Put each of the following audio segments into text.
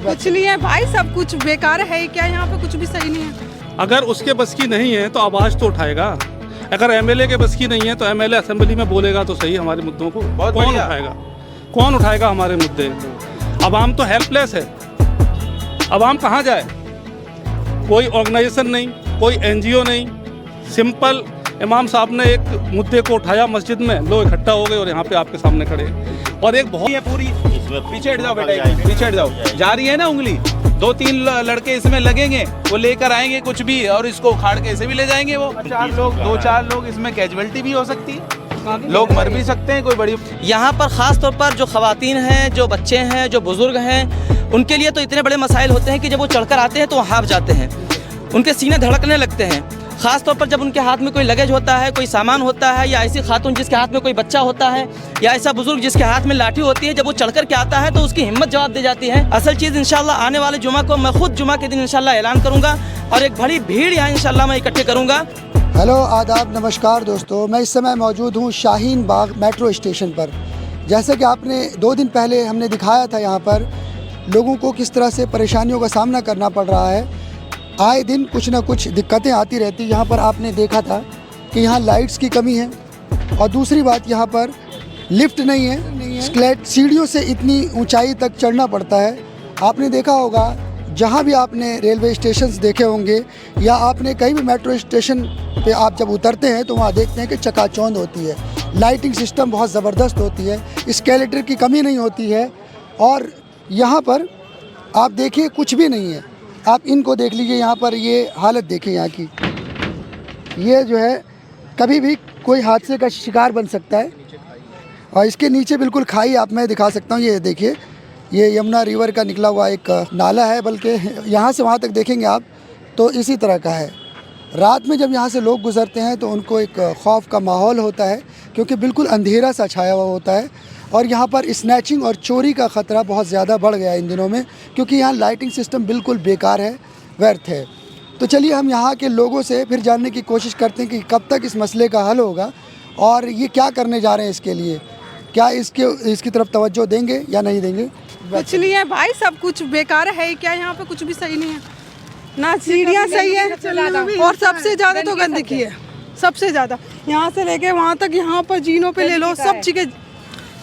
कुछ नहीं है भाई, सब कुछ बेकार है क्या, यहाँ पे कुछ भी सही नहीं है। अगर उसके बस की नहीं है तो आवाज़ तो उठाएगा। अगर एमएलए के बस की नहीं है तो एमएलए असेंबली में बोलेगा तो सही हमारे मुद्दों को। कौन उठाएगा हमारे मुद्दे? अवाम तो हेल्पलेस है। अवाम कहाँ जाए? कोई ऑर्गेनाइजेशन नहीं, कोई एनजीओ नहीं। सिंपल इमाम साहब ने एक मुद्दे को उठाया मस्जिद में, लोग इकट्ठा हो गए और यहाँ पे आपके सामने खड़े हैं। और एक बहुत पूरी पीछे हट जाओ बेटा, पीछे हट जाओ। जा रही है ना उंगली, 2-3 लड़के इसमें लगेंगे, वो लेकर आएंगे कुछ भी और इसको उखाड़ के इसे भी ले जाएंगे। वो 2-4 लोग इसमें कैजुअलिटी भी हो सकती है, लोग मर भी सकते हैं। कोई बड़ी यहाँ पर ख़ास तौर पर जो ख़वातीन हैं, जो बच्चे हैं, जो बुज़ुर्ग हैं, उनके लिए तो इतने बड़े मसाइल होते हैं कि जब वो चढ़कर आते हैं तो वो हाँफ जाते हैं, उनके सीने धड़कने लगते हैं। ख़ास तौर पर जब उनके हाथ में कोई लगेज होता है, कोई सामान होता है, या ऐसी खातून जिसके हाथ में कोई बच्चा होता है, या ऐसा बुजुर्ग जिसके हाथ में लाठी होती है, जब वो चढ़कर के आता है तो उसकी हिम्मत जवाब दे जाती है। असल चीज़ इंशाल्लाह आने वाले जुमा को मैं खुद जुमा के दिन इंशाल्लाह ऐलान करूँगा और एक बड़ी भीड़ यहाँ इंशाल्लाह मैं इकट्ठे करूँगा। हेलो, आदाब, नमस्कार दोस्तों। मैं इस समय मौजूद हूँ शाहीन बाग मेट्रो स्टेशन पर। जैसे कि आपने 2 दिन पहले हमने दिखाया था, यहाँ पर लोगों को किस तरह से परेशानियों का सामना करना पड़ रहा है। आए दिन कुछ ना कुछ दिक्कतें आती रहती। यहाँ पर आपने देखा था कि यहाँ लाइट्स की कमी है और दूसरी बात यहाँ पर लिफ्ट नहीं है। स्केलेट सीढ़ियों से इतनी ऊंचाई तक चढ़ना पड़ता है। आपने देखा होगा जहाँ भी आपने रेलवे स्टेशंस देखे होंगे या आपने कहीं भी मेट्रो स्टेशन पे आप जब उतरते हैं तो वहाँ देखते हैं कि चकाचौंध होती है, लाइटिंग सिस्टम बहुत ज़बरदस्त होती है, स्केलेटर की कमी नहीं होती है। और यहाँ पर आप देखिए कुछ भी नहीं है। आप इनको देख लीजिए, यहाँ पर ये हालत देखिए यहाँ की। ये जो है कभी भी कोई हादसे का शिकार बन सकता है। और इसके नीचे बिल्कुल खाई आप मैं दिखा सकता हूँ। ये देखिए, ये यमुना रिवर का निकला हुआ एक नाला है, बल्कि यहाँ से वहाँ तक देखेंगे आप तो इसी तरह का है। रात में जब यहाँ से लोग गुज़रते हैं तो उनको एक खौफ का माहौल होता है, क्योंकि बिल्कुल अंधेरा सा छाया हुआ होता है। और यहाँ पर स्नैचिंग और चोरी का ख़तरा बहुत ज़्यादा बढ़ गया है इन दिनों में, क्योंकि यहाँ लाइटिंग सिस्टम बिल्कुल बेकार है, व्यर्थ है। तो चलिए हम यहाँ के लोगों से फिर जानने की कोशिश करते हैं कि कब तक इस मसले का हल होगा और ये क्या करने जा रहे हैं इसके लिए। क्या इसकी तरफ तवज्जो देंगे या नहीं देंगे? कुछ नहीं है भाई, सब कुछ बेकार है क्या, यहाँ पे कुछ भी सही नहीं है। ना सीढ़ियाँ सही है और सबसे ज़्यादा तो गंदगी है, सबसे ज़्यादा। यहाँ से लेके वहाँ तक, यहाँ पर जीनों पे ले लो, सब चीज़ें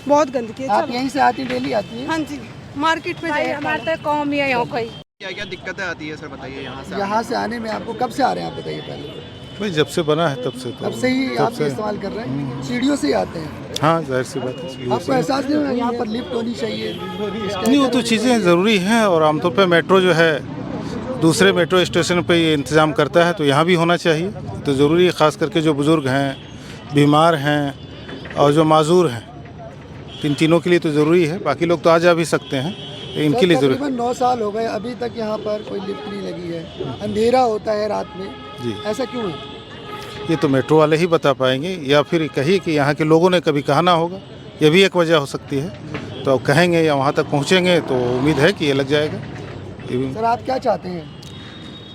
बहुत गंदगी है। आप यहीं से आती डेली आती है? हाँ जी, मार्केट में जाइए, हमारे तो कौम ही है यहाँ कोई। क्या क्या दिक्कतें आती है सर, बताइए। यहाँ से आने में आपको कब से आ रहे हैं आप बताइए पहले? भाई जब से बना है तब से। तो तब से ही आप इस्तेमाल कर रहे हैं? सीढ़ियों से ही आते हैं? हाँ, जाहिर सी बात है। आपको एहसास नहीं हुआ यहाँ पर लिफ्ट होनी चाहिए? नहीं, वो तो चीज़ें ज़रूरी हैं और आमतौर पर मेट्रो जो है दूसरे मेट्रो स्टेशन पे ये इंतज़ाम करता है, तो यहाँ भी होना चाहिए। तो ज़रूरी है, ख़ास करके जो बुज़ुर्ग हैं, बीमार हैं और जो माजूर हैं, तीनों के लिए तो ज़रूरी है। बाकी लोग तो आ जा भी सकते हैं, इनके लिए ज़रूरी। तकरीबन 9 साल हो गए, अभी तक यहाँ पर कोई लिफ्ट नहीं लगी है। अंधेरा होता है रात में जी, ऐसा क्यों है? ये तो मेट्रो वाले ही बता पाएंगे, या फिर कहिए कि यहाँ के लोगों ने कभी कहा ना होगा, ये भी एक वजह हो सकती है। तो अब कहेंगे या वहाँ तक पहुँचेंगे तो उम्मीद है कि ये लग जाएगा। सर आप क्या चाहते हैं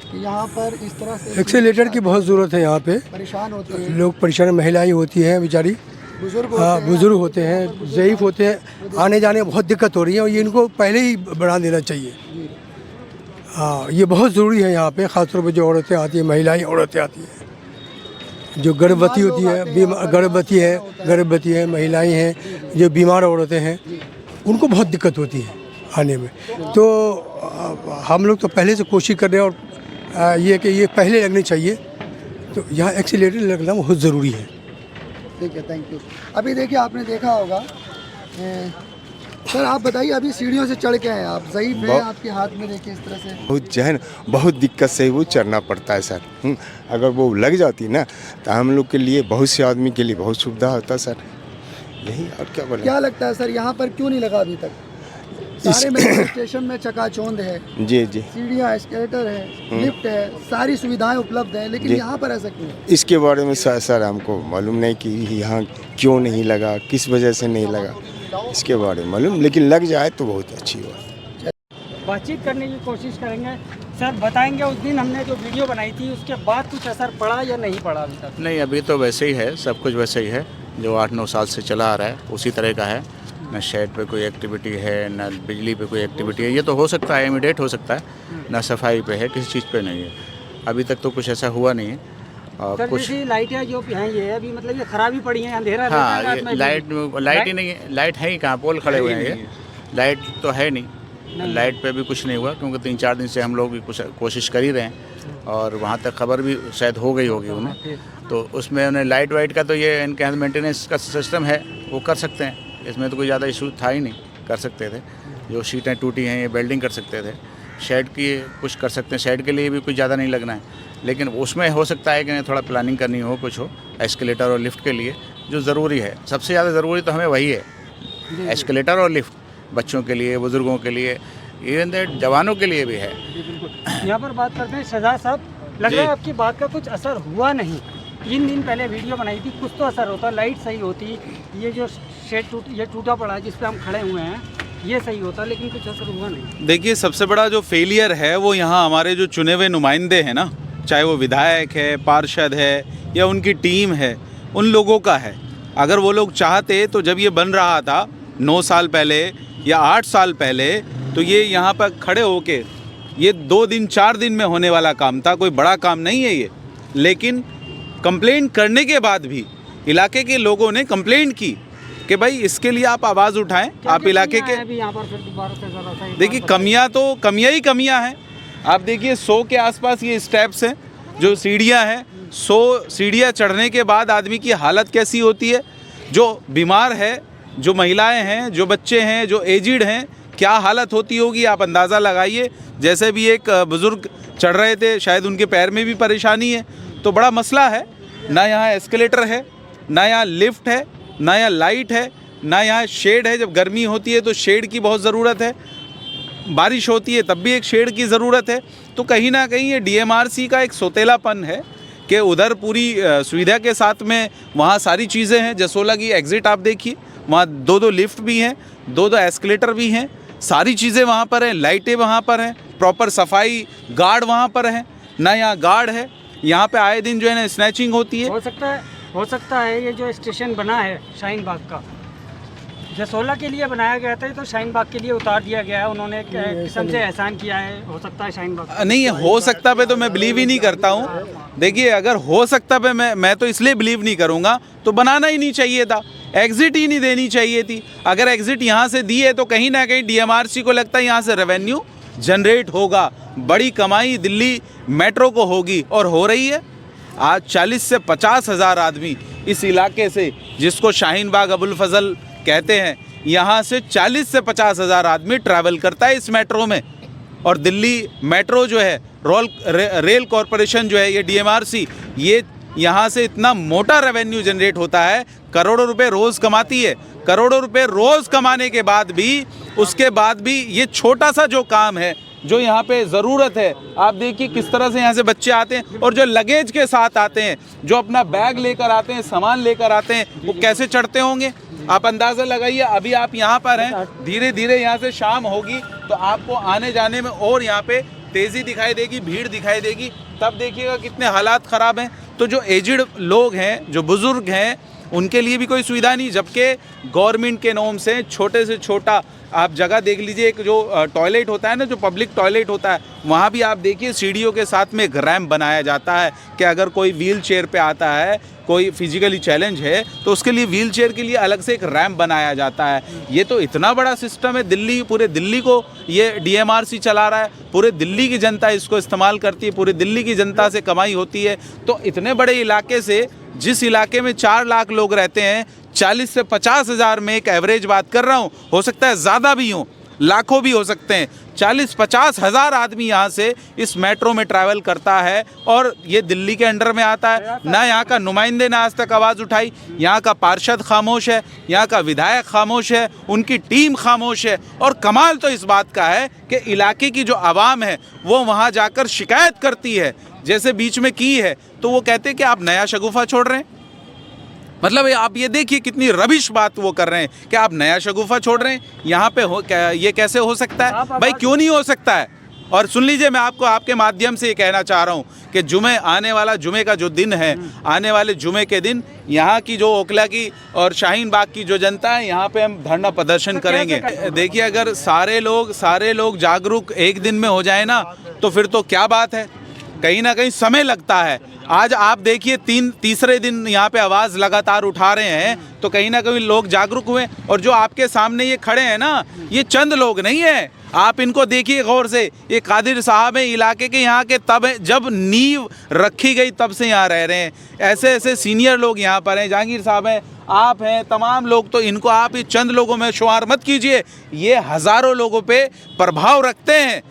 कि यहाँ पर इस तरह से एक्सीलेटर की बहुत ज़रूरत है। यहाँ पे परेशान होते हैं लोग, परेशान महिलाएं होती हैं बेचारी, बुजुर्ग, हाँ बुज़ुर्ग होते हैं, ज़ईफ़ होते हैं, आने जाने में बहुत दिक्कत हो रही है और ये इनको पहले ही बढ़ा देना चाहिए। हाँ, ये बहुत ज़रूरी है यहाँ पे, ख़ासतौर पर जो औरतें आती हैं, महिलाएं औरतें आती हैं, जो गर्भवती होती है, गर्भवती है, महिलाएं हैं, जो बीमार औरतें हैं, उनको बहुत दिक्कत होती है आने में। तो हम लोग तो पहले से कोशिश कर रहे हैं और ये कि ये पहले लगनी चाहिए, तो यहाँ एक्सीलेटर लगना बहुत ज़रूरी है। ठीक है, थैंक यू। अभी देखिए, आपने देखा होगा सर, आप बताइए, अभी सीढ़ियों से चढ़ के आए आप, ज़ईफ़ है, आपके हाथ में देखिए इस तरह से बहुत जो है बहुत दिक्कत से वो चढ़ना पड़ता है सर। अगर वो लग जाती ना तो हम लोग के लिए, बहुत से आदमी के लिए बहुत सुविधा होता सर। यही और क्या बोले। क्या लगता है सर, यहाँ पर क्यों नहीं लगा अभी तक? सारे मेट्रो स्टेशन में चकाचौंध है, जी जी, सीढ़ियाँ, एस्केलेटर है, लिफ्ट है, सारी सुविधाएं उपलब्ध है, लेकिन यहाँ पर ऐसा क्यों? इसके बारे में सर हमको मालूम नहीं कि यहाँ क्यों नहीं लगा, किस वजह से नहीं लगा, इसके बारे में मालूम, लेकिन लग जाए तो बहुत अच्छी बात। बातचीत करने की कोशिश करेंगे सर, बताएंगे उस दिन हमने जो वीडियो बनाई थी उसके बाद कुछ असर पड़ा या नहीं पड़ा अभी तक? नहीं, अभी तो वैसे ही है, सब कुछ वैसे ही है जो 8-9 साल से चला आ रहा है, उसी तरह का है। न शेड पे कोई एक्टिविटी है, न बिजली पे कोई एक्टिविटी है। ये तो हो सकता है, इमीडिएट हो सकता है, न सफाई पे है, किसी चीज़ पे नहीं है। अभी तक तो कुछ ऐसा हुआ नहीं है। और सर कुछ जैसे लाइटें जो हैं ये अभी मतलब ये खराबी पड़ी हैं, अंधेरा रहता है हाँ, रात ये में भी। लाइट ही नहीं है, लाइट है ही कहाँ, पोल खड़े हुए हैं ये, लाइट तो है नहीं। लाइट पे भी कुछ नहीं हुआ, क्योंकि 3-4 दिन से हम लोग भी कुछ कोशिश कर ही रहे हैं, और वहाँ तक खबर भी शायद हो गई होगी उन्हें। तो उसमें उन्हें लाइट वाइट का तो ये इनके यहाँ मेंटेनेंस का सिस्टम है, वो कर सकते हैं। इसमें तो कोई ज़्यादा इशू था ही नहीं, कर सकते थे। जो शीटें टूटी हैं ये वेल्डिंग कर सकते थे। शेड की कुछ कर सकते हैं, शेड के लिए भी कुछ ज़्यादा नहीं लगना है, लेकिन उसमें हो सकता है कि थोड़ा प्लानिंग करनी हो, कुछ हो एस्केलेटर और लिफ्ट के लिए, जो ज़रूरी है। सबसे ज़्यादा ज़रूरी तो हमें वही है, एस्केलेटर और लिफ्ट, बच्चों के लिए, बुज़ुर्गों के लिए, इवन दैट जवानों के लिए भी है। यहाँ पर बात करते हैं शहजाद साहब, लग रहा है आपकी बात का कुछ असर हुआ नहीं। 3 दिन पहले वीडियो बनाई थी, कुछ तो असर होता, लाइट सही होती, ये जो शेड टूटा पड़ा है जिस पे हम खड़े हुए हैं ये सही होता, लेकिन कुछ असर हुआ नहीं। देखिए, सबसे बड़ा जो फेलियर है वो यहाँ हमारे जो चुने हुए नुमाइंदे हैं ना, चाहे वो विधायक है, पार्षद है या उनकी टीम है, उन लोगों का है। अगर वो लोग चाहते तो जब ये बन रहा था 9 साल पहले या 8 साल पहले, तो ये यहाँ पर खड़े होके ये 2 दिन 4 दिन में होने वाला काम था, कोई बड़ा काम नहीं है ये। लेकिन कंप्लेंट करने के बाद भी इलाके के लोगों ने कंप्लेंट की कि भाई इसके लिए आप आवाज़ उठाएं। आप इलाके के देखिए, कमियां ही कमियां हैं। आप देखिए 100 के आसपास ये स्टेप्स हैं, जो सीढ़ियां हैं, 100 सीढ़ियां चढ़ने के बाद आदमी की हालत कैसी होती है। जो बीमार है, जो महिलाएं हैं, जो बच्चे हैं, जो एजिड हैं, क्या हालत होती होगी आप अंदाज़ा लगाइए। जैसे भी एक बुज़ुर्ग चढ़ रहे थे, शायद उनके पैर में भी परेशानी है। तो बड़ा मसला है, ना यहाँ एस्केलेटर है, ना यहाँ लिफ्ट है, ना यहाँ लाइट है, ना यहाँ शेड है। जब गर्मी होती है तो शेड की बहुत ज़रूरत है, बारिश होती है तब भी एक शेड की ज़रूरत है। तो कहीं ना कहीं ये DMRC का एक सोतेलापन है कि उधर पूरी सुविधा के साथ में वहाँ सारी चीज़ें हैं। जसोला की एग्ज़िट आप देखिए, वहाँ 2-2 लिफ्ट भी हैं, 2-2 एस्केलेटर भी हैं, सारी चीज़ें वहाँ पर हैं, लाइटें वहाँ पर हैं, प्रॉपर सफाई गार्ड वहाँ पर हैं। ना यहाँ गार्ड है, यहाँ पे आए दिन जो है ना स्नैचिंग होती है। हो सकता है ये जो स्टेशन बना है शाहीन बाग का, जसोला के लिए बनाया गया था, तो शाहीन बाग के लिए उतार दिया गया है। उन्होंने एक किस्म से एहसान किया है, हो सकता है शाहीन बाग नहीं, हो सकता पे तो मैं बिलीव ही नहीं करता हूँ। देखिए, अगर हो सकता पे मैं तो इसलिए बिलीव नहीं करूँगा, तो बनाना ही नहीं चाहिए था, एग्ज़िट ही नहीं देनी चाहिए थी। अगर एग्ज़िट यहाँ से दी है तो कहीं ना कहीं DMRC को लगता है यहाँ से रेवेन्यू जनरेट होगा, बड़ी कमाई दिल्ली मेट्रो को होगी, और हो रही है। आज 40 से 50 हज़ार आदमी इस इलाके से, जिसको शाहीन बाग अबुल फजल कहते हैं, यहाँ से 40 से 50 हज़ार आदमी ट्रैवल करता है इस मेट्रो में। और दिल्ली मेट्रो जो है, रेल कॉरपोरेशन जो है, ये DMRC, ये यहाँ से इतना मोटा रेवेन्यू जनरेट होता है, करोड़ों रुपए रोज़ कमाती है। करोड़ों रुपए रोज़ कमाने के बाद भी, उसके बाद भी ये छोटा सा जो काम है, जो यहाँ पे ज़रूरत है, आप देखिए किस तरह से यहाँ से बच्चे आते हैं, और जो लगेज के साथ आते हैं, जो अपना बैग लेकर आते हैं, सामान लेकर आते हैं, वो कैसे चढ़ते होंगे आप अंदाज़ा लगाइए। अभी आप यहाँ पर हैं, धीरे धीरे यहाँ से शाम होगी तो आपको आने जाने में और यहाँ पे तेज़ी दिखाई देगी, भीड़ दिखाई देगी, तब देखिएगा कितने हालात ख़राब हैं। तो जो एजिड लोग हैं, जो बुज़ुर्ग हैं, उनके लिए भी कोई सुविधा नहीं, जबकि गवर्नमेंट के नॉर्म से छोटे से छोटा आप जगह देख लीजिए। एक जो टॉयलेट होता है ना, जो पब्लिक टॉयलेट होता है, वहाँ भी आप देखिए सीढ़ियों के साथ में एक रैंप बनाया जाता है कि अगर कोई व्हील चेयर पे आता है, कोई फिजिकली चैलेंज है, तो उसके लिए व्हील चेयर के लिए अलग से एक रैंप बनाया जाता है। ये तो इतना बड़ा सिस्टम है दिल्ली, पूरे दिल्ली को ये DMRC चला रहा है, पूरे दिल्ली की जनता इसको इस्तेमाल करती है, पूरे दिल्ली की जनता से कमाई होती है। तो इतने बड़े इलाके से, जिस इलाके में 4 लाख लोग रहते हैं, 40 से 50 हज़ार में एक एवरेज बात कर रहा हूँ, हो सकता है ज़्यादा भी हो, लाखों भी हो सकते हैं, 40-50 हज़ार आदमी यहाँ से इस मेट्रो में ट्रैवल करता है, और ये दिल्ली के अंडर में आता है। ना यहाँ का नुमाइंदे ने आज तक आवाज़ उठाई, यहाँ का पार्षद खामोश है, यहाँ का विधायक खामोश है, उनकी टीम खामोश है। और कमाल तो इस बात का है कि इलाके की जो आवाम है वो वहाँ जाकर शिकायत करती है, जैसे बीच में की है, तो वो कहते हैं कि आप नया शगुफा छोड़ रहे हैं। मतलब आप ये देखिए कितनी रबिश बात वो कर रहे हैं कि आप नया शगुफा छोड़ रहे हैं। यहाँ पे ये कैसे हो सकता है भाई? क्यों नहीं हो सकता है? और सुन लीजिए, मैं आपको आपके माध्यम से ये कहना चाह रहा हूँ कि आने वाला जुमे का जो दिन है, आने वाले जुमे के दिन यहाँ की जो ओखला की और शाहीन बाग की जो जनता है, यहाँ पे हम धरना प्रदर्शन करेंगे। देखिए, अगर सारे लोग जागरूक एक दिन में हो जाए ना, तो फिर तो क्या बात है। कहीं ना कहीं समय लगता है। आज आप देखिए तीसरे दिन यहाँ पे आवाज़ लगातार उठा रहे हैं, तो कहीं ना कहीं लोग जागरूक हुए। और जो आपके सामने ये खड़े हैं ना, ये चंद लोग नहीं है, आप इनको देखिए गौर से। ये कादिर साहब हैं इलाके के, यहाँ के तब जब नींव रखी गई तब से यहाँ रह रहे हैं। ऐसे सीनियर लोग यहाँ पर हैं, जहांगीर साहब हैं, आप हैं, तमाम लोग। तो इनको आप ये चंद लोगों में शुमार मत कीजिए, ये हज़ारों लोगों पे प्रभाव रखते हैं।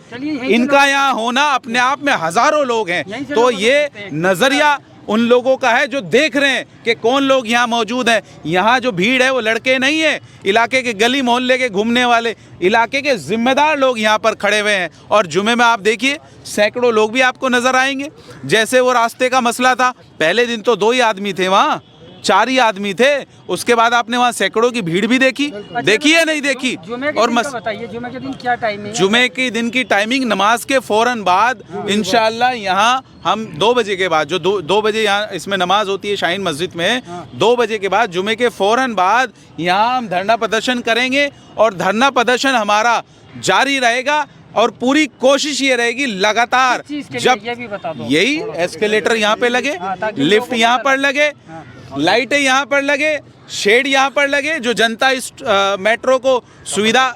इनका यहाँ होना अपने आप में हज़ारों लोग हैं। तो ये नज़रिया उन लोगों का है जो देख रहे हैं कि कौन लोग यहाँ मौजूद हैं। यहाँ जो भीड़ है वो लड़के नहीं है, इलाके के गली मोहल्ले के घूमने वाले, इलाके के जिम्मेदार लोग यहाँ पर खड़े हुए हैं। और जुमे में आप देखिए सैकड़ों लोग भी आपको नज़र आएंगे। जैसे वो रास्ते का मसला था, पहले दिन तो 2 ही आदमी थे, वहाँ 4 ही आदमी थे। उसके बाद आपने वहाँ सैकड़ों की भीड़ भी देखी। देखी है नहीं देखी? और बताइए, जुमे के दिन क्या टाइमिंग है? जुमे के दिन की टाइमिंग नमाज के फ़ौरन बाद इंशाअल्लाह यहाँ हम 2 बजे के बाद, जो 2 बजे यहाँ इसमें नमाज होती है शाहीन मस्जिद में, 2 बजे के बाद जुमे के फ़ौरन बाद यहाँ हम धरना प्रदर्शन करेंगे। और धरना प्रदर्शन हमारा जारी रहेगा और पूरी कोशिश ये रहेगी लगातार, जब ये भी बता दो। यही एस्केलेटर यहाँ पे लगे, लिफ्ट यहाँ पर लगे, लाइटें यहाँ पर लगे, शेड यहाँ पर लगे। जो जनता इस मेट्रो को सुविधा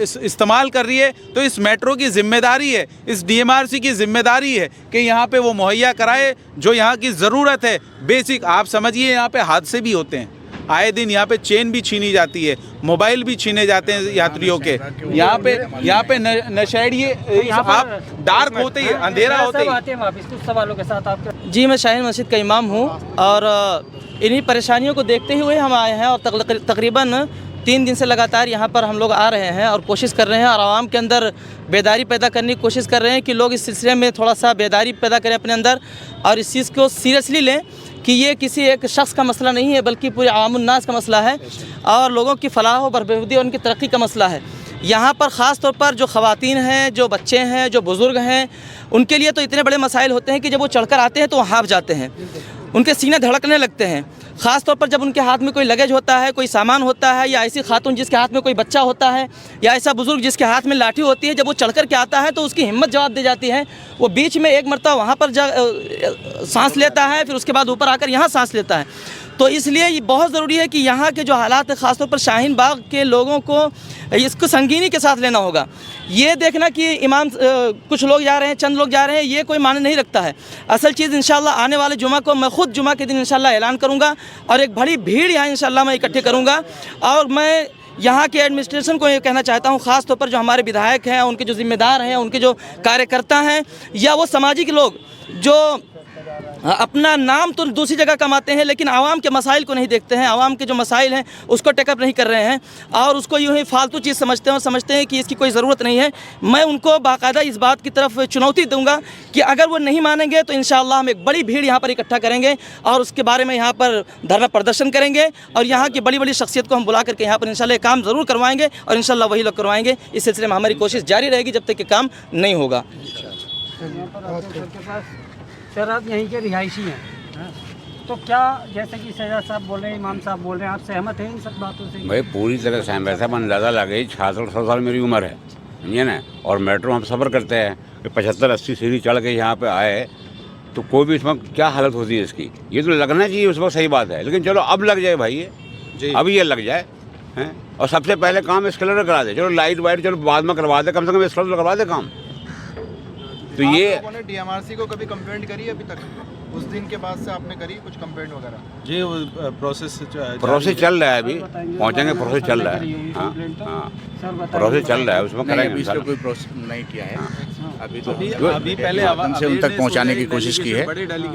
इस्तेमाल कर रही है, तो इस मेट्रो की जिम्मेदारी है, इस DMRC की जिम्मेदारी है कि यहाँ पे वो मुहैया कराए जो यहाँ की ज़रूरत है। बेसिक आप समझिए, यहाँ पे हादसे भी होते हैं आए दिन। यहाँ पे चेन भी छीनी जाती है, मोबाइल भी छीने जाते हैं यात्रियों के। यहाँ पे नशेड़िए आप डार्क होते ही, अंधेरा होते ही। आते हैं वापस कुछ सवालों के साथ आपके। जी, मैं शाहीन मस्जिद का इमाम हूँ और इन्हीं परेशानियों को देखते हुए हम आए हैं। और तकरीबन 3 दिन से लगातार यहाँ पर हम लोग आ रहे हैं और कोशिश कर रहे हैं और आवाम के अंदर बेदारी पैदा करने की कोशिश कर रहे हैं कि लोग इस सिलसिले में थोड़ा सा बेदारी पैदा करें अपने अंदर और इस चीज़ को सीरियसली लें कि ये किसी एक शख्स का मसला नहीं है, बल्कि पूरे आवामुन्नास का मसला है और लोगों की फलाह व बरबूदी और उनकी तरक्की का मसला है। यहाँ पर ख़ास तौर पर जो ख़वातीन हैं, जो बच्चे हैं, जो बुज़ुर्ग हैं, उनके लिए तो इतने बड़े मसाइल होते हैं कि जब वो चढ़कर आते हैं तो वो हाँफ जाते हैं, उनके सीने धड़कने लगते हैं। ख़ास तौर पर जब उनके हाथ में कोई लगेज होता है, कोई सामान होता है, या ऐसी खातून जिसके हाथ में कोई बच्चा होता है, या ऐसा बुज़ुर्ग जिसके हाथ में लाठी होती है, जब वो चढ़ कर के आता है तो उसकी हिम्मत जवाब दे जाती है। वो बीच में एक मरतबा वहाँ पर सांस लेता है, फिर उसके बाद ऊपर आकर यहाँ सांस लेता है। तो इसलिए ये बहुत ज़रूरी है कि यहाँ के जो हालात है, ख़ासतौर पर शाहीन बाग के लोगों को इसको संगीनी के साथ लेना होगा। ये देखना कि इमाम कुछ लोग जा रहे हैं, चंद लोग जा रहे हैं, ये कोई मायने नहीं रखता है। असल चीज़ इंशाल्लाह आने वाले जुमा को मैं ख़ुद जुमा के दिन इंशाल्लाह ऐलान करूँगा और एक बड़ी भीड़ यहाँ इंशाल्लाह मैं इकट्ठे करूँगा। और मैं यहाँ के एडमिनिस्ट्रेशन को ये कहना चाहता हूँ, ख़ास तौर पर जो हमारे विधायक हैं, उनके जो जिम्मेदार हैं, उनके जो कार्यकर्ता हैं, या वो सामाजिक लोग जो अपना नाम तो दूसरी जगह कमाते हैं लेकिन आवाम के मसाइल को नहीं देखते हैं, आवाम के जो मसाइल हैं उसको टेकअप नहीं कर रहे हैं और उसको यूँ ही फालतू चीज़ समझते हैं और समझते हैं कि इसकी कोई ज़रूरत नहीं है। मैं उनको बाकायदा इस बात की तरफ चुनौती दूंगा कि अगर वो नहीं मानेंगे तो इंशाअल्लाह हम एक बड़ी भीड़ यहाँ पर इकट्ठा करेंगे और उसके बारे में यहाँ पर धरना प्रदर्शन करेंगे और यहाँ की बड़ी बड़ी शख्सियत को हम बुला करके यहाँ पर इंशाअल्लाह काम ज़रूर करवाएंगे और इंशाअल्लाह वही लोग करवाएंगे। इस सिलसिले में हमारी कोशिश जारी रहेगी जब तक कि काम नहीं होगा। सर, आप यहीं के रिहायशी हैं, तो क्या जैसे कि शहजाद साहब बोल रहे हैं, इमाम साहब बोल रहे हैं, आप सहमत हैं इन सब बातों से? भाई पूरी तरह सहमत है। अंदाज़ा लगे 66 साल मेरी उम्र है, समझिए ना। और मेट्रो हम सफ़र करते हैं कि 75-80 सीढ़ी चढ़ के यहाँ पे आए तो कोई भी इसमें क्या हालत होती है इसकी, ये तो लगना चाहिए उस वक्त, सही बात है। लेकिन चलो अब लग जाए भाई, ये अब ये लग जाए हैं। और सबसे पहले काम एस्केलेटर करा दे, चलो लाइट वाइट चलो बाद में करवा दे, कम से कम एस्केलेटर करवा दे काम। तो ये आपने DMRC को कभी कंप्लेंट करी अभी तक? उस दिन के बाद से आपने करी कुछ कंप्लेंट वगैरह? जी, वो प्रोसेस चल रहा है, अभी पहुंचेंगे, प्रोसेस चल रहा है। हाँ, प्रोसेस चल रहा है, उसमें करेंगे। अभी कोई प्रोसेस नहीं किया है अभी, तो अभी पहले हमसे उन तक पहुंचाने की कोशिश की है,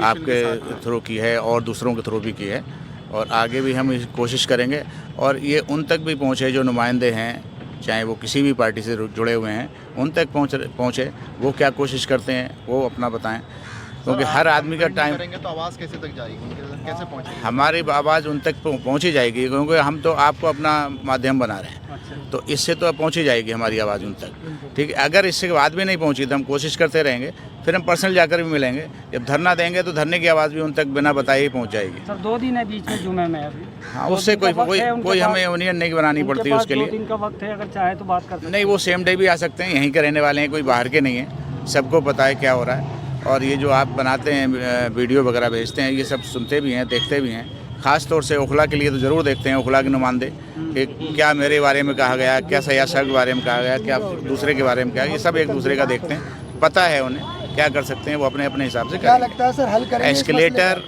आपके थ्रू की है और दूसरों के थ्रू भी की है और आगे भी हम कोशिश करेंगे। और ये उन तक भी पहुँचे जो नुमाइंदे हैं, चाहे वो किसी भी पार्टी से जुड़े हुए हैं, उन तक पहुँचे वो क्या कोशिश करते हैं वो अपना बताएं, क्योंकि हर आदमी का टाइम करेंगे तो आवाज़ कैसे तक जाएगी, कैसे पहुँचेगी? हमारी आवाज़ उन तक पहुँची जाएगी, क्योंकि हम तो आपको अपना माध्यम बना रहे हैं। तो इससे तो पहुँची जाएगी हमारी आवाज़ उन तक, ठीक है। अगर इससे बाद भी नहीं पहुँची तो हम कोशिश करते रहेंगे, फिर हम पर्सनल जाकर भी मिलेंगे। जब धरना देंगे तो धरने की आवाज़ भी उन तक बिना बताए ही पहुँच जाएगी। सर 2 दिन है बीच में जुमे में अभी। हाँ, उससे कोई हमें यूनियन नहीं बनानी पड़ती उसके लिए। 2 दिन का वक्त है, अगर चाहे तो बात कर सकते हैं। नहीं, वो सेम डे भी आ सकते हैं, यहीं के रहने वाले हैं, कोई बाहर के नहीं है, सबको पता है क्या हो रहा है। और ये जो आप बनाते हैं वीडियो वगैरह भेजते हैं, ये सब सुनते भी हैं, देखते भी हैं। ख़ास तौर से ओखला के लिए तो ज़रूर देखते हैं, ओखला के नुमाइंदे कि क्या मेरे बारे में कहा गया, क्या सैयद साहब के बारे में कहा गया, क्या दूसरे के बारे में कहा, ये सब एक दूसरे का देखते हैं, पता है उन्हें क्या कर सकते हैं, वो अपने अपने हिसाब से क्या लगता है सर हल करेंगे? एस्केलेटर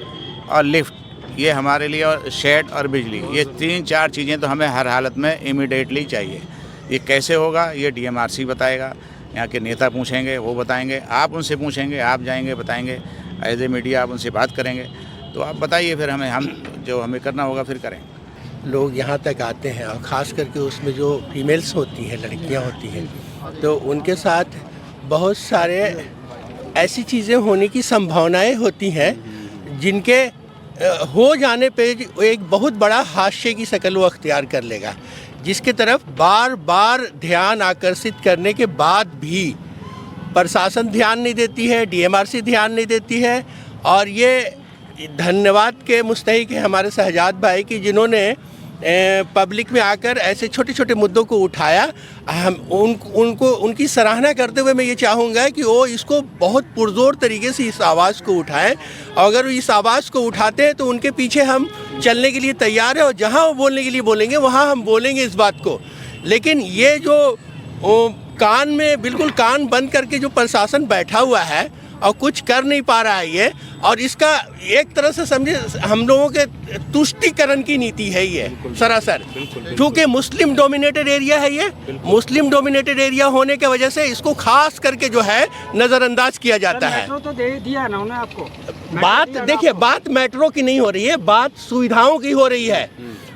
और लिफ्ट, ये हमारे लिए, और शेड और बिजली, ये 3-4 चीज़ें तो हमें हर हालत में इमीडिएटली चाहिए। ये कैसे होगा ये DMRC बताएगा, यहाँ के नेता पूछेंगे, वो बताएंगे, आप उनसे पूछेंगे, आप जाएंगे बताएंगे, एज ए मीडिया आप उनसे बात करेंगे, तो आप बताइए, फिर हम जो हमें करना होगा फिर करेंगे। लोग यहाँ तक आते हैं और ख़ास करके उसमें जो फीमेल्स होती हैं, लड़कियाँ होती हैं, तो उनके साथ बहुत सारे ऐसी चीज़ें होने की संभावनाएं होती हैं जिनके हो जाने पे एक बहुत बड़ा हादसे की शक्ल वो अख्तियार कर लेगा, जिसके तरफ बार बार ध्यान आकर्षित करने के बाद भी प्रशासन ध्यान नहीं देती है, DMRC ध्यान नहीं देती है। और ये धन्यवाद के मुस्तहिक है हमारे शहजाद भाई की, जिन्होंने पब्लिक में आकर ऐसे छोटे छोटे मुद्दों को उठाया। हम उनको उनकी सराहना करते हुए मैं ये चाहूँगा कि वो इसको बहुत पुरजोर तरीके से इस आवाज़ को उठाएं। अगर इस आवाज़ को उठाते हैं तो उनके पीछे हम चलने के लिए तैयार हैं, और जहाँ वो बोलने के लिए बोलेंगे वहाँ हम बोलेंगे इस बात को। लेकिन ये जो कान में बिल्कुल कान बंद करके जो प्रशासन बैठा हुआ है और कुछ कर नहीं पा रहा है ये, और इसका एक तरह से समझे हम लोगों के तुष्टीकरण की नीति है ये सरासर, क्योंकि मुस्लिम डोमिनेटेड एरिया है ये। मुस्लिम डोमिनेटेड एरिया होने के वजह से इसको खास करके जो है नज़रअंदाज किया जाता है। मेट्रो तो दे दिया ना उन्हें आपको। बात देखिए, बात मेट्रो की नहीं हो रही है, बात सुविधाओं की हो रही है।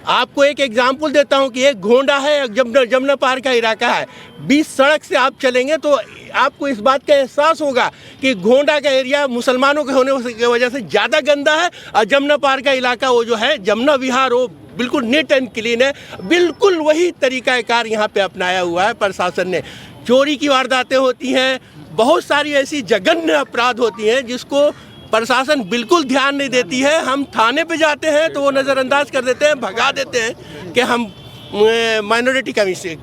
आपको एक एग्जाम्पल देता हूँ कि एक गोंडा है, जमुना पार का इलाका है, 20 सड़क से आप चलेंगे तो आपको इस बात का एहसास होगा कि गोंडा का एरिया मुसलमानों के होने की वजह से ज़्यादा गंदा है, और जमुना पार का इलाका वो जो है जमुना विहार, वो बिल्कुल नीट एंड क्लीन है। बिल्कुल वही तरीक़ाकार यहाँ पे अपनाया हुआ है प्रशासन ने। चोरी की वारदातें होती हैं, बहुत सारी ऐसी जघन्य अपराध होती हैं जिसको प्रशासन बिल्कुल ध्यान नहीं देती है। हम थाने पे जाते हैं तो वो नज़रअंदाज कर देते हैं, भगा देते हैं कि हम माइनॉरिटी कमिटी से।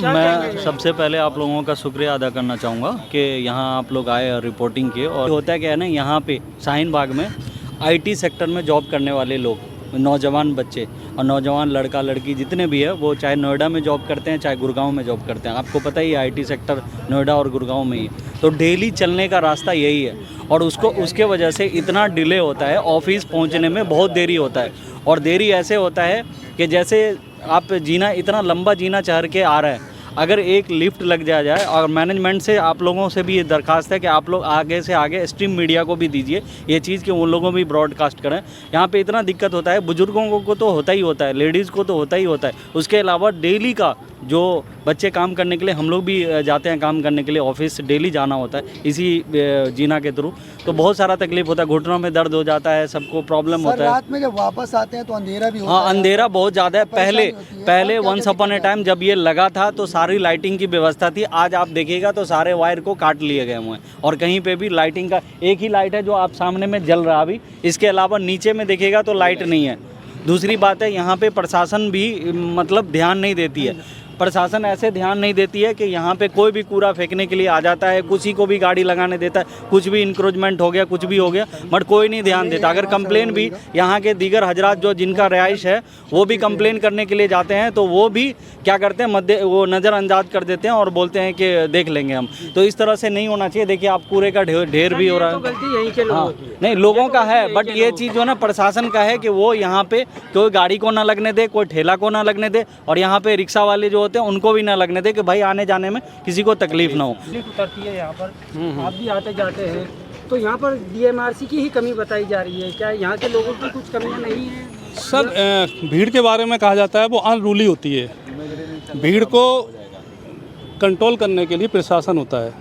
मैं सबसे पहले आप लोगों का शुक्रिया अदा करना चाहूँगा कि यहाँ आप लोग आए और रिपोर्टिंग किए। और होता है क्या है ना, यहाँ पे शाहीन बाग में IT सेक्टर में जॉब करने वाले लोग, नौजवान बच्चे और नौजवान लड़का लड़की जितने भी है, वो चाहे नोएडा में जॉब करते हैं चाहे गुड़गांव में जॉब करते हैं। आपको पता ही है IT सेक्टर नोएडा और गुड़गांव में ही, तो डेली चलने का रास्ता यही है। और उसके वजह से इतना डिले होता है, ऑफिस पहुंचने में बहुत देरी होता है। और देरी ऐसे होता है कि जैसे आप जीना, इतना लंबा जीना चढ़ के आ रहा है, अगर एक लिफ्ट लग जाए। और मैनेजमेंट से आप लोगों से भी ये दरख्वास्त है कि आप लोग आगे से आगे स्ट्रीम मीडिया को भी दीजिए ये चीज़ कि उन लोगों भी ब्रॉडकास्ट करें। यहाँ पे इतना दिक्कत होता है, बुजुर्गों को तो होता ही होता है, लेडीज़ को तो होता ही होता है। उसके अलावा डेली का जो बच्चे काम करने के लिए, हम लोग भी जाते हैं काम करने के लिए, ऑफिस डेली जाना होता है इसी जीना के थ्रू, तो बहुत सारा तकलीफ होता है, घुटनों में दर्द हो जाता है, सबको प्रॉब्लम होता है। रात में जब वापस आते हैं तो अंधेरा भी होता हाँ, है। अंधेरा बहुत ज़्यादा है। पहले वंस अपॉन ए टाइम जब ये लगा था तो सारी लाइटिंग की व्यवस्था थी। आज आप देखिएगा तो सारे वायर को काट लिए गए हुए हैं, और कहीं पे भी लाइटिंग का एक ही लाइट है जो आप सामने में जल रहा अभी, इसके अलावा नीचे में देखिएगा तो लाइट नहीं है। दूसरी बात है, यहाँ पे प्रशासन भी मतलब ध्यान नहीं देती है। प्रशासन ऐसे ध्यान नहीं देती है कि यहाँ पे कोई भी कूड़ा फेंकने के लिए आ जाता है, किसी को भी गाड़ी लगाने देता है, कुछ भी इंक्रोचमेंट हो गया, कुछ भी हो गया, बट कोई नहीं ध्यान देता। अगर कंप्लेन भी यहाँ के दीगर हजरात जो जिनका रिहाइश है वो भी कंप्लेन करने के लिए जाते हैं तो वो भी क्या करते हैं, वो नज़रअंदाज कर देते हैं और बोलते हैं कि देख लेंगे हम। तो इस तरह से नहीं होना चाहिए। देखिए आप कूड़े का ढेर भी हो रहा है। गलती यहीं के लोगों की है। नहीं, लोगों का है, बट ये चीज़ जो है ना प्रशासन का है कि वो यहाँ पे कोई गाड़ी को ना लगने दे, कोई ठेला को ना लगने दे, और यहाँ पे रिक्शा वाले जो होते हैं उनको भी ना लगने दे कि भाई आने जाने में किसी को तकलीफ ना हो। उतरती है यहाँ पर, आप भी आते जाते हैं, तो यहाँ पर DMRC की ही कमी बताई जा रही है। क्या यहाँ के लोगों की कुछ कमियाँ नहीं है? सर, भीड़ के बारे में कहा जाता है वो अनरूली होती है। भीड़ को कंट्रोल करने के लिए प्रशासन होता है।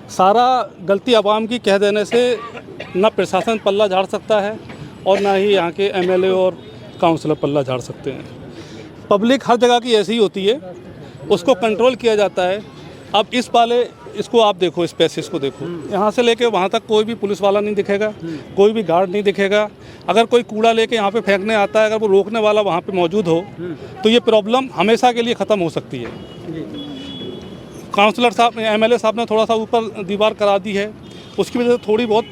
सारा गलती आवाम की कह देने से ना प्रशासन पल्ला झाड़ सकता है और ना ही यहाँ के MLA और काउंसलर पल्ला झाड़ सकते हैं। पब्लिक हर जगह की ऐसी ही होती है, उसको कंट्रोल किया जाता है। अब इस वाले इसको आप देखो, इस पैसेज को देखो, यहाँ से लेके वहाँ तक कोई भी पुलिस वाला नहीं दिखेगा, कोई भी गार्ड नहीं दिखेगा। अगर कोई कूड़ा लेके यहाँ पे फेंकने आता है, अगर वो रोकने वाला वहाँ पे मौजूद हो तो ये प्रॉब्लम हमेशा के लिए ख़त्म हो सकती है। काउंसलर साहब, एमएलए साहब ने थोड़ा सा ऊपर दीवार करा दी है, उसकी वजह से थोड़ी बहुत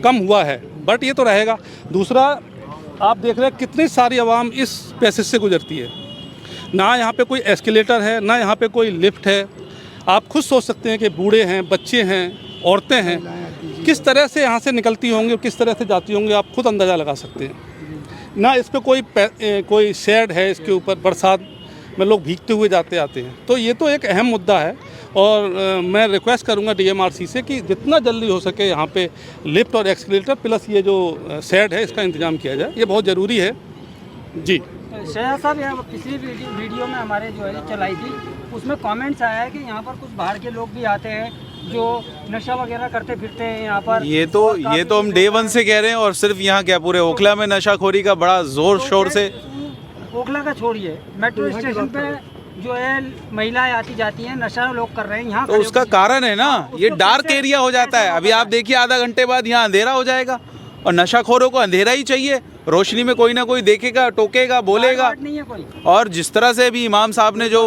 कम हुआ है, बट ये तो रहेगा। दूसरा, आप देख रहे हैं कितनी सारी आवाम इस पैसेज से गुजरती है, ना यहाँ पे कोई एस्केलेटर है, ना यहाँ पे कोई लिफ्ट है। आप खुद सोच सकते हैं कि बूढ़े हैं, बच्चे हैं, औरतें हैं, किस तरह से यहाँ से निकलती होंगी और किस तरह से जाती होंगी, आप खुद अंदाज़ा लगा सकते हैं। ना इस पर कोई शेड है, इसके ऊपर बरसात में लोग भीगते हुए जाते आते हैं। तो ये तो एक अहम मुद्दा है और मैं रिक्वेस्ट करूंगा डीएमआरसी से कि जितना जल्दी हो सके यहाँ पे लिफ्ट और एक्सकेलेटर प्लस ये जो शेड है इसका इंतज़ाम किया जाए, ये बहुत ज़रूरी है जी। शहजाद साहब, यहाँ पिछली वीडियो में हमारे जो है चलाई थी, उसमें कमेंट्स आया है कि यहाँ पर कुछ बाहर के लोग भी आते हैं जो नशा वगैरह करते फिरते हैं यहाँ पर। ये तो हम डे 1 से कह रहे हैं, और सिर्फ यहाँ क्या पूरे ओखला में नशाखोरी का बड़ा जोर शोर से। ओखला का छोड़िए, मेट्रो स्टेशन पे जो है महिलाएं आती जाती हैं, नशा लोग कर रहे हैं यहाँ। तो उसका कारण है ना, ये डार्क एरिया हो जाता है। अभी आप देखिए आधा घंटे बाद यहाँ अंधेरा हो जाएगा, और नशाखोरों को अंधेरा ही चाहिए, रोशनी में कोई ना कोई देखेगा, टोकेगा, बोलेगा। नहीं है कोई। और जिस तरह से भी इमाम साहब ने जो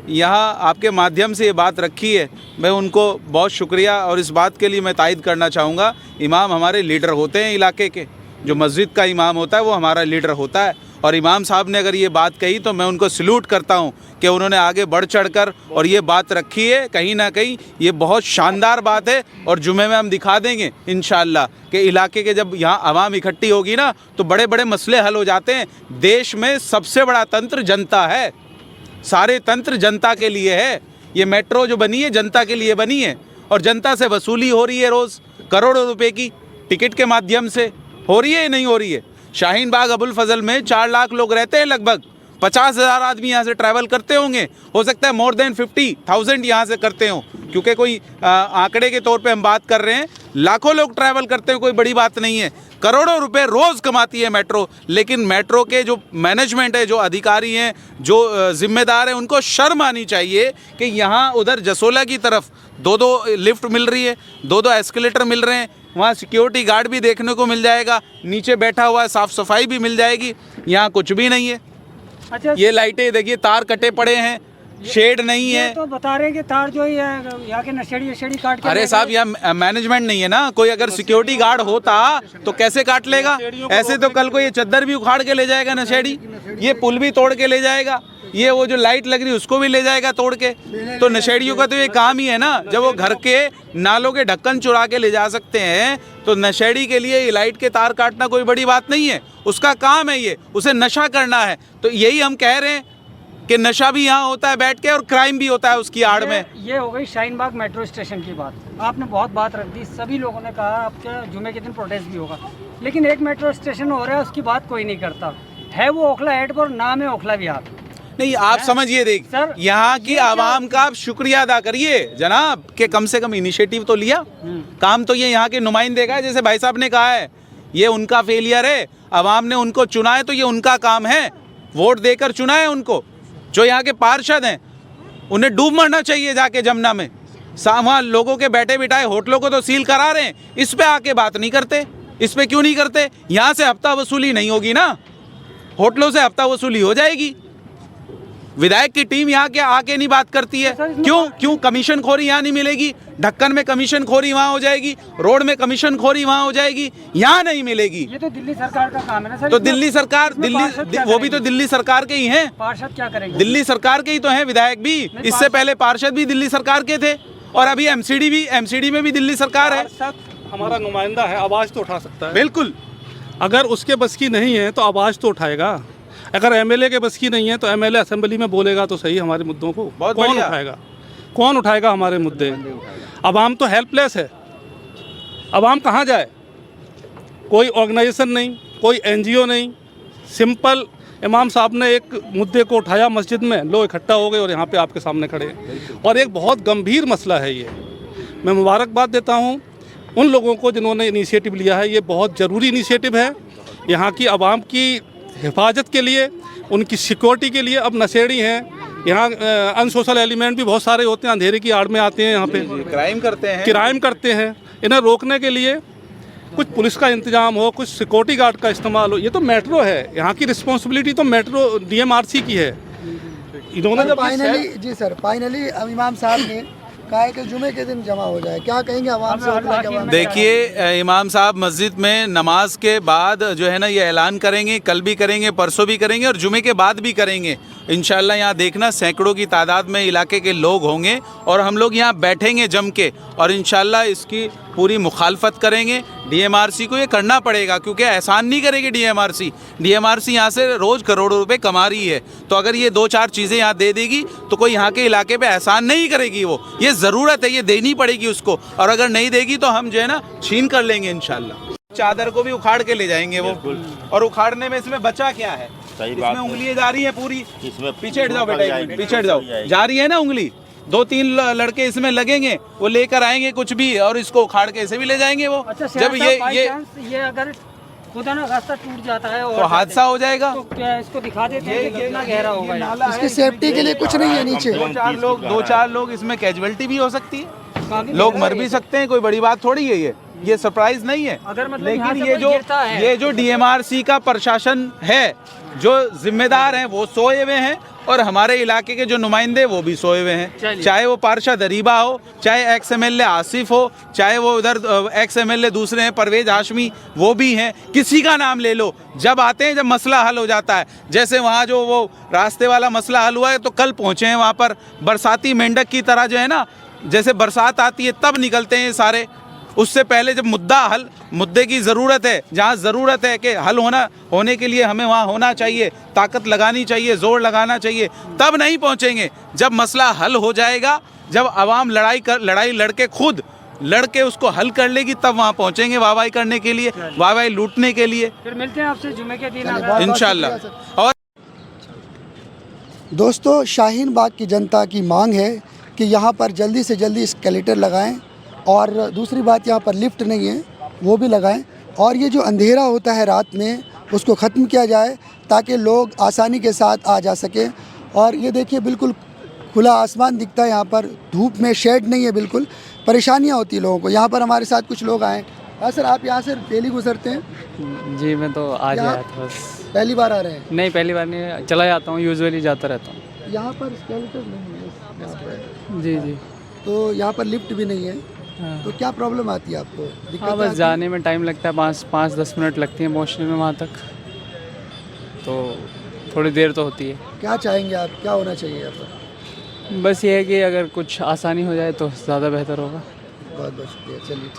यहाँ आपके माध्यम से ये बात रखी है, मैं उनको बहुत शुक्रिया और इस बात के लिए मैं तायद करना चाहूँगा। इमाम हमारे लीडर होते हैं इलाके के, जो मस्जिद का इमाम होता है वो हमारा लीडर होता है। और इमाम साहब ने अगर ये बात कही तो मैं उनको सल्यूट करता हूँ कि उन्होंने आगे बढ़ चढ़कर और ये बात रखी है। कहीं ना कहीं ये बहुत शानदार बात है, और जुमे में हम दिखा देंगे इंशाअल्लाह कि इलाके के जब यहाँ आवाम इकट्ठी होगी ना तो बड़े बड़े मसले हल हो जाते हैं। देश में सबसे बड़ा तंत्र जनता है, सारे तंत्र जनता के लिए है। ये मेट्रो जो बनी है जनता के लिए बनी है, और जनता से वसूली हो रही है रोज़ करोड़ों रुपए की टिकट के माध्यम से। हो रही है या नहीं हो रही है? शाहीन बाग अबुल फजल में 4 लाख लोग रहते हैं, लगभग 50,000 आदमी यहाँ से ट्रैवल करते होंगे। हो सकता है मोर देन 50,000 यहाँ से करते हों, क्योंकि कोई आंकड़े के तौर पे हम बात कर रहे हैं। लाखों लोग ट्रैवल करते हैं, कोई बड़ी बात नहीं है। करोड़ों रुपए रोज़ कमाती है मेट्रो। लेकिन मेट्रो के जो मैनेजमेंट है, जो अधिकारी हैं, जो जिम्मेदार हैं, उनको शर्म आनी चाहिए कि यहाँ उधर जसोला की तरफ 2-2 लिफ्ट मिल रही है, 2-2 एस्केलेटर मिल रहे हैं, वहाँ सिक्योरिटी गार्ड भी देखने को मिल जाएगा, नीचे बैठा हुआ है, साफ़ सफाई भी मिल जाएगी। यहाँ कुछ भी नहीं है। अच्छा, ये लाइटें देखिए, तार कटे पड़े हैं, शेड नहीं है। तो बता रहे हैं कि तार जो है यहाँ के नशेड़ी काट के। अरे साहब, यहाँ मैनेजमेंट नहीं है ना। कोई अगर सिक्योरिटी गार्ड होता तो कैसे काट लेगा? ऐसे तो कल को ये चद्दर भी उखाड़ के ले जाएगा नशेड़ी, ये पुल भी तोड़ के ले जाएगा, ये वो जो लाइट लग रही है उसको भी ले जाएगा तोड़ के। तो नशेड़ियों का तो ये काम ही है ना, जब वो घर के नालों के ढक्कन चुरा के ले जा सकते हैं, तो नशेड़ी के लिए ये लाइट के तार काटना कोई बड़ी बात नहीं है। उसका काम है, ये उसे नशा करना है। तो यही हम कह रहे हैं कि नशा भी यहाँ होता है बैठ के, और क्राइम भी होता है उसकी आड़ में। ये हो गई शाहीन बाग मेट्रो स्टेशन की बात। आपने बहुत बात रख दी, सभी लोगों ने कहा आपके जुमे के दिन प्रोटेस्ट भी होगा, लेकिन एक मेट्रो स्टेशन हो रहा है उसकी बात कोई नहीं करता है। वो ओखला हेड पर नाम है ओखला विहार। नहीं, आप समझिए, देख यहाँ की आवाम का आप शुक्रिया अदा करिए जनाब, कि कम से कम इनिशिएटिव तो लिया। काम तो ये यहाँ के नुमाइंदे का है, जैसे भाई साहब ने कहा है, ये उनका फेलियर है। आवाम ने उनको चुना है तो ये उनका काम है, वोट देकर चुना है उनको। जो यहाँ के पार्षद हैं उन्हें डूब मरना चाहिए जाके जमुना में। वहाँ लोगों के बैठे बिठाए होटलों को तो सील करा रहे हैं, इस पे आके बात नहीं करते। इस पे क्यों नहीं करते? यहाँ से हफ्ता वसूली नहीं होगी ना, होटलों से हफ्ता वसूली हो जाएगी। विधायक की टीम यहाँ के आके नहीं बात करती है। क्यों कमीशन खोरी यहाँ नहीं मिलेगी? ढक्कन में कमीशन खोरी वहाँ हो जाएगी, रोड में कमीशन खोरी वहाँ हो जाएगी, यहाँ नहीं मिलेगी। ये तो दिल्ली सरकार का काम है ना सर। तो दिल्ली सरकार, वो भी तो दिल्ली सरकार के ही हैं। पार्षद क्या करेंगे? दिल्ली सरकार के ही तो हैं विधायक भी। इससे पहले पार्षद भी दिल्ली सरकार के थे, और अभी एमसीडी में भी दिल्ली सरकार है। हमारा नुमाइंदा है, आवाज़ तो उठा सकता है। बिल्कुल, अगर उसके बस की नहीं है तो आवाज़ तो उठाएगा। अगर एमएलए के बस की नहीं है तो एमएलए असेंबली में बोलेगा तो सही हमारे मुद्दों को। कौन उठाएगा हमारे मुद्दे? अवाम तो हेल्पलेस है। अवाम कहाँ जाए? कोई ऑर्गेनाइजेशन नहीं, कोई एनजीओ नहीं। सिंपल इमाम साहब ने एक मुद्दे को उठाया मस्जिद में, लोग इकट्ठा हो गए और यहाँ पे आपके सामने खड़े हैं। और एक बहुत गंभीर मसला है ये। मैं मुबारकबाद देता हूँ उन लोगों को जिन्होंने इनिशिएटिव लिया है। ये बहुत ज़रूरी इनिशिएटिव है। यहाँ की आवाम की हिफाजत के लिए, उनकी सिक्योरिटी के लिए। अब नशेड़ी हैं यहाँ, अनसोशल एलिमेंट भी बहुत सारे होते हैं, अंधेरे की आड़ में आते हैं यहाँ पे, क्राइम करते हैं। इन्हें रोकने के लिए कुछ पुलिस का इंतजाम हो, कुछ सिक्योरिटी गार्ड का इस्तेमाल हो। ये तो मेट्रो है, यहाँ की रिस्पॉन्सिबिलिटी तो मेट्रो DMRC की है। इन्होंने जब फाइनली जी सर, फाइनली इमाम साहब ने कहा है कि जुमे के दिन जमा हो जाए, क्या कहेंगे आवाम से? देखिए, इमाम साहब मस्जिद में नमाज के बाद जो है ना ये ऐलान करेंगे, कल भी करेंगे, परसों भी करेंगे और जुमे के बाद भी करेंगे इंशाल्लाह। यहाँ देखना सैकड़ों की तादाद में इलाके के लोग होंगे और हम लोग यहाँ बैठेंगे जम के और इंशाल्लाह इसकी पूरी मुखालफत करेंगे। DMRC को ये करना पड़ेगा क्योंकि एहसान नहीं करेगी DMRC यहाँ से रोज़ करोड़ों रुपए कमा रही है। तो अगर ये 2-4 चीज़ें यहाँ दे देगी तो कोई यहाँ के इलाके पे एहसान नहीं करेगी। वो ये ज़रूरत है, ये देनी पड़ेगी उसको, और अगर नहीं देगी तो हम जो है ना छीन कर लेंगे इंशाल्लाह। चादर को भी उखाड़ के ले जाएंगे वो, और उखाड़ने में इसमें बचा क्या है? इसमें उंगलियां जा रही है पूरी। पीछे हट जाओ बेटा, पीछे हट जाओ, जा रही है ना उंगली। 2-3 लड़के इसमें लगेंगे, वो लेकर आएंगे कुछ भी और इसको उखाड़ के ऐसे भी ले जाएंगे वो। अच्छा, जब ये अगर खुदा ना खास्ता टूट जाता है तो हादसा हो जाएगा। तो क्या इसको दिखा देते हैं कि कितना गहरा होगा? इसकी सेफ्टी के लिए कुछ नहीं है नीचे। 2-4 लोग इसमें कैजुअलिटी भी हो सकती है, लोग मर भी सकते हैं, कोई बड़ी बात थोड़ी है ये सरप्राइज नहीं है। अगर मतलब लेकिन ये जो DMRC का प्रशासन है, जो जिम्मेदार हैं वो सोए हुए हैं और हमारे इलाके के जो नुमाइंदे वो भी सोए हुए हैं। चाहे वो पार्षद अरीबा हो, चाहे XMLA आसिफ हो, चाहे वो उधर XMLA दूसरे हैं परवेज हाशमी, वो भी हैं। किसी का नाम ले लो, जब आते हैं, जब मसला हल हो जाता है, जैसे वहाँ जो वो रास्ते वाला मसला हल हुआ है तो कल पहुँचे हैं वहाँ पर। बरसाती मेंढक की तरह जो है ना, जैसे बरसात आती है तब निकलते हैं सारे। उससे पहले जब मुद्दे की ज़रूरत है, जहाँ ज़रूरत है कि हल होने के लिए हमें वहाँ होना चाहिए, ताकत लगानी चाहिए, ज़ोर लगाना चाहिए, तब नहीं पहुँचेंगे। जब मसला हल हो जाएगा, जब आवाम लड़ाई लड़के खुद लड़के उसको हल कर लेगी, तब वहाँ पहुँचेंगे वाहवाही करने के लिए, वाहवाही लूटने के लिए। फिर मिलते हैं आपसे जुमे के दिन इंशाल्लाह। और दोस्तों, शाहीन बाग की जनता की मांग है कि यहाँ पर जल्दी से जल्दी एस्केलेटर लगाएं, और दूसरी बात, यहाँ पर लिफ्ट नहीं है, वो भी लगाएं, और ये जो अंधेरा होता है रात में उसको ख़त्म किया जाए ताकि लोग आसानी के साथ आ जा सकें। और ये देखिए, बिल्कुल खुला आसमान दिखता है यहाँ पर, धूप में शेड नहीं है, बिल्कुल परेशानियाँ होती है लोगों को। यहाँ पर हमारे साथ कुछ लोग आए। हाँ सर, आप यहाँ से डेली गुजरते हैं? जी, मैं तो आज आया था बस। पहली बार आ रहे हैं? नहीं, पहली बार नहीं, चला जाता हूँ, यूजुअली जाता रहता हूँ। यहाँ पर एस्केलेटर नहीं है यहाँ पर? जी जी। तो यहाँ पर लिफ्ट भी नहीं है। हाँ। तो क्या प्रॉब्लम आती है आपको? हाँ, बस जाने में टाइम लगता है, 5-10 मिनट लगती हैं पहुँचने में वहाँ तक, तो थोड़ी देर तो होती है। क्या चाहेंगे आप, क्या होना चाहिए यहाँ पर? बस ये है कि अगर कुछ आसानी हो जाए तो ज़्यादा बेहतर होगा। बहुत बहुत शुक्रिया, चलिए ठीक।